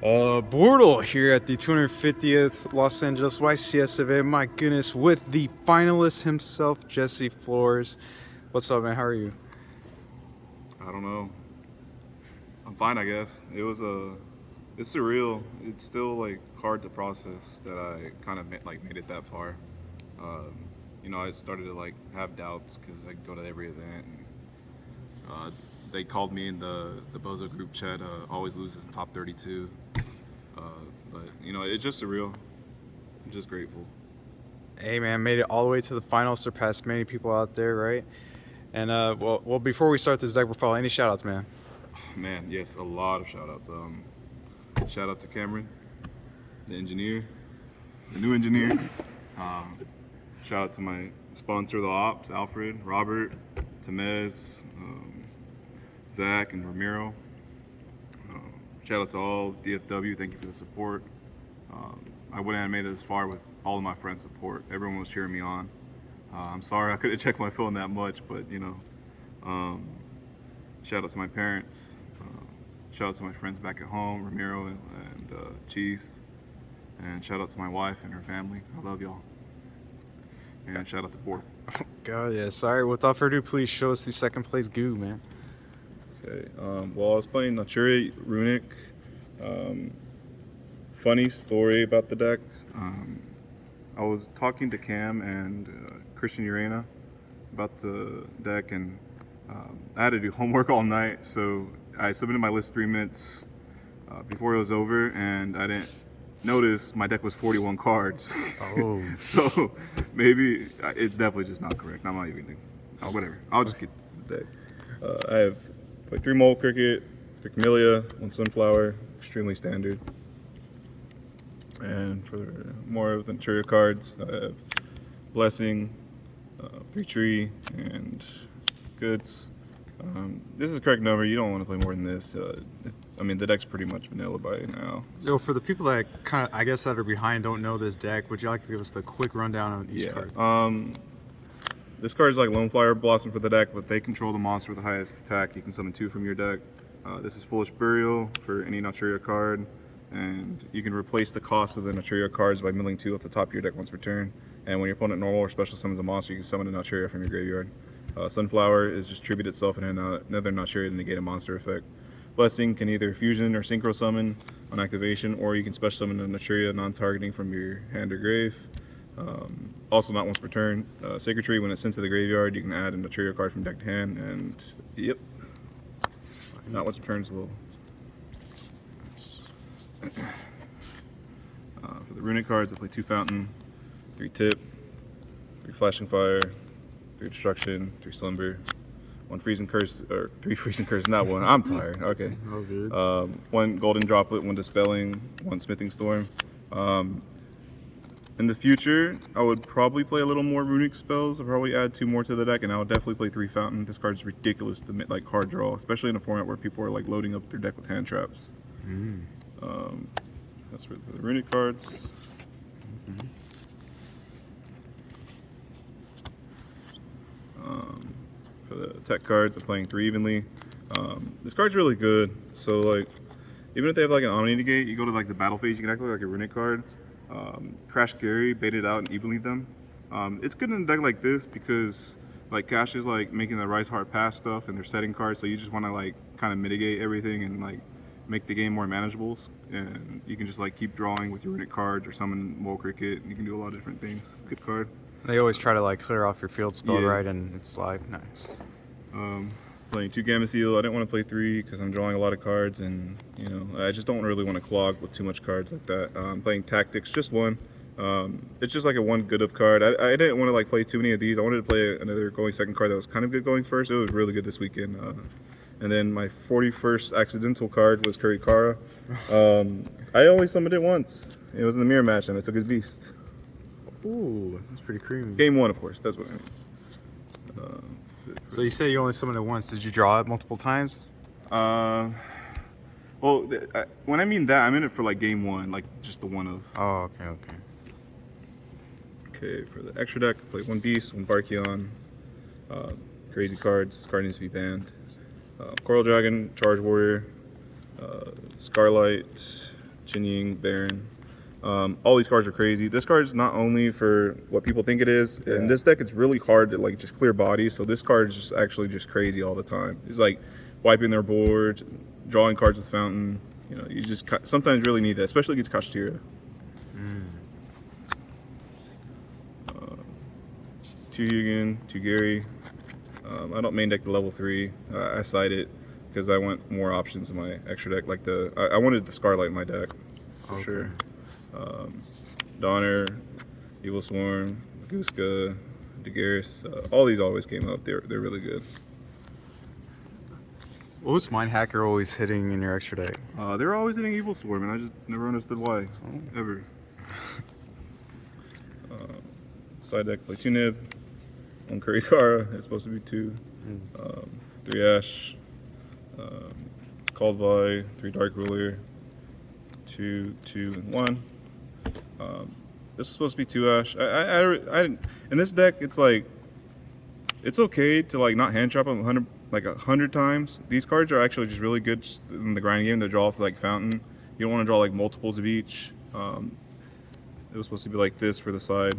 Bortle here at the 250th Los Angeles YCS event. My goodness, with the finalist himself, Jesse Flores. What's up, man? How are you? I don't know. I'm fine, I guess. It's surreal. It's still like hard to process that I kind of made it that far. I started to like have doubts because I go to every event. And, they called me in the Bozo group chat. Always loses top 32. But it's just surreal. I'm just grateful. Hey, man, made it all the way to the final, surpassed many people out there, right? And well, before we start this deck profile, any shout-outs, man? Man, yes, a lot of shout-outs. Shout out to Cameron, the engineer, the new engineer. Shout out to my sponsor, the ops, Alfred, Robert, Temez, Zach, and Ramiro. Shout out to all DFW. Thank you for the support. I wouldn't have made it this far with all of my friends' support. Everyone was cheering me on. I'm sorry I couldn't check my phone that much, but shout out to my parents. Shout out to my friends back at home, Ramiro and Cheese. And shout out to my wife and her family. I love y'all. And shout out to Bort. Oh, God, yeah. Sorry. Without further ado, please show us the second place goo, man. Okay. Well, I was playing Naturia, Runick. Funny story about the deck. I was talking to Cam and Christian Urena about the deck, and I had to do homework all night, so I submitted my list 3 minutes before it was over, and I didn't notice my deck was 41 cards. Oh. So maybe it's definitely just not correct. I'm not even whatever. I'll just get the deck. I have played 3 Mole Cricket, 3 Camellia, 1 Sunflower, extremely standard. And for more of the Naturia cards, I have Blessing, 3 Tree, and Goods. This is the correct number. You don't want to play more than this. The deck's pretty much vanilla by now. So for the people that that are behind, don't know this deck, would you like to give us the quick rundown on each card? This card is like Lone Flyer Blossom for the deck, but they control the monster with the highest attack. You can summon 2 from your deck. This is Foolish Burial for any Naturia card, and you can replace the cost of the Naturia cards by milling 2 off the top of your deck once per turn. And when your opponent normal or special summons a monster, you can summon a Naturia from your graveyard. Sunflower is just tribute itself and another Naturia to negate a monster effect. Blessing can either fusion or synchro summon on activation, or you can special summon a Naturia non-targeting from your hand or grave. Also not once per turn. Sacred Tree, when it's sent to the graveyard, you can add a Naturia card from deck to hand, and yep, not once per turn as well. For the Runick cards, I play 2 Fountain, 3 Tip, 3 Flashing Fire, 3 Destruction, 3 Slumber, 1 Freezing Curse, or 3 Freezing Curse, not 1. I'm tired. Okay. Oh, good. 1 Golden Droplet, 1 Dispelling, 1 Smithing Storm. In the future, I would probably play a little more Runick spells. I'll probably add 2 more to the deck, and I would definitely play 3 Fountain. This card's ridiculous to like hard draw, especially in a format where people are like loading up their deck with hand traps. That's for the Runick cards. For the tech cards, I'm playing 3 evenly. This card's really good. So like, even if they have like an Omni Negate, you go to like the battle phase, you can activate like a Runick card. Crash Gary, bait it out and evenly them. It's good in a deck like this because like Cash is like making the Rise Hard Pass stuff and they're setting cards, so you just want to like kind of mitigate everything and like make the game more manageable. And you can just like keep drawing with your Runick cards or summon Mole Cricket, and you can do a lot of different things. Good card. They always try to like clear off your field spell, right? And it's like nice. Playing 2 Gamma Seal. I didn't want to play 3 because I'm drawing a lot of cards, and I just don't really want to clog with too much cards like that. Playing Tactics, just 1. It's just like a 1 good of card. I didn't want to like play too many of these. I wanted to play another going second card that was kind of good going first. It was really good this weekend. And then my 41st accidental card was Kurikara. I only summoned it once. It was in the mirror match, and I took his beast. Ooh, that's pretty creamy. Game 1, of course. That's what I mean. So you say you only summoned it once. Did you draw it multiple times? Well, when I mean that, I meant it for like game 1, like just the 1 of. Oh, okay. Okay, for the extra deck, I play 1 Beast, 1 Barkion. Crazy cards. This card needs to be banned. Coral Dragon, Charge Warrior, Scarlight, Ying, Baron. All these cards are crazy. This card is not only for what people think it is. Yeah. In this deck, it's really hard to like just clear bodies. So this card is just actually just crazy all the time. It's like wiping their board, drawing cards with Fountain. You know, you just sometimes really need that, especially against Naturia. Two Yugen, two Gary. I don't main deck the level 3. I side it because I want more options in my extra deck. Like I wanted the Scarlight in my deck for sure. Donner, Evil Swarm, Guska, Dagaris. All these always came up. They're really good. What was Mind Hacker always hitting in your extra deck? They're always hitting Evil Swarm, and I just never understood why, ever. Side deck, play 2 Nib, 1 Kurikara, it's supposed to be 2, 3 Ash, Called by 3 Dark Ruler, 2, 2, and 1. This is supposed to be 2 Ash. In this deck, it's like, it's okay to like not hand trap them 100 times. These cards are actually just really good in the grind game to draw off like Fountain. You don't want to draw like multiples of each. It was supposed to be like this for the side,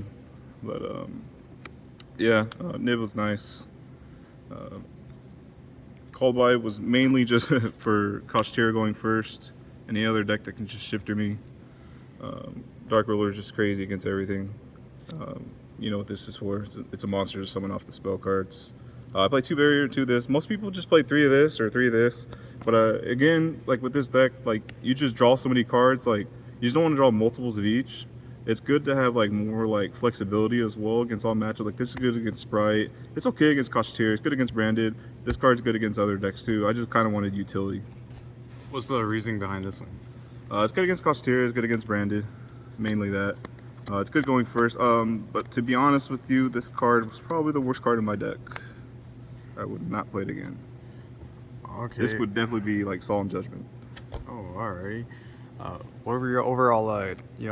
but yeah, Nib was nice. Called by was mainly just for Kashtira going first. Any other deck that can just shifter me. Dark Ruler is just crazy against everything. You know what this is for. It's a monster to summon off the spell cards. I play 2 barrier, 2 this. Most people just play 3 of this or 3 of this. But again, like with this deck, like you just draw so many cards, like you just don't want to draw multiples of each. It's good to have like more like flexibility as well against all matchups. Like this is good against Sprite. It's okay against Kashtira. It's good against Branded. This card's good against other decks too. I just kind of wanted utility. What's the reasoning behind this one? It's good against Kashtira. It's good against Branded. Mainly that. It's good going first. But to be honest with you, this card was probably the worst card in my deck. I would not play it again. Okay. This would definitely be like Solemn Judgment. Oh, alright. What were your overall,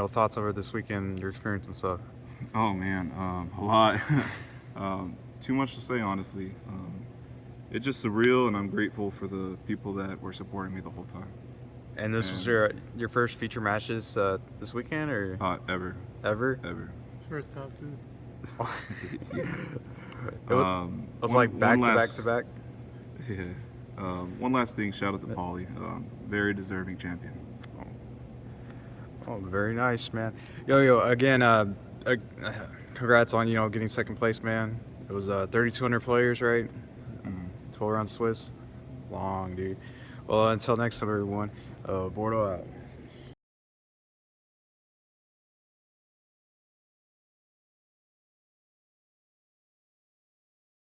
thoughts over this weekend, your experience and stuff? Oh man, a lot. Too much to say, honestly. It's just surreal, and I'm grateful for the people that were supporting me the whole time. And this was your first feature matches this weekend, or Ever. ever? It's first top 2. It was like back to back. Yeah. One last thing, shout out to Paulie. Very deserving champion. Oh, very nice, man. Yo, again, congrats on, getting second place, man. It was 3,200 players, right? 12 rounds Swiss. Long, dude. Well, until next time, everyone. Bortle out.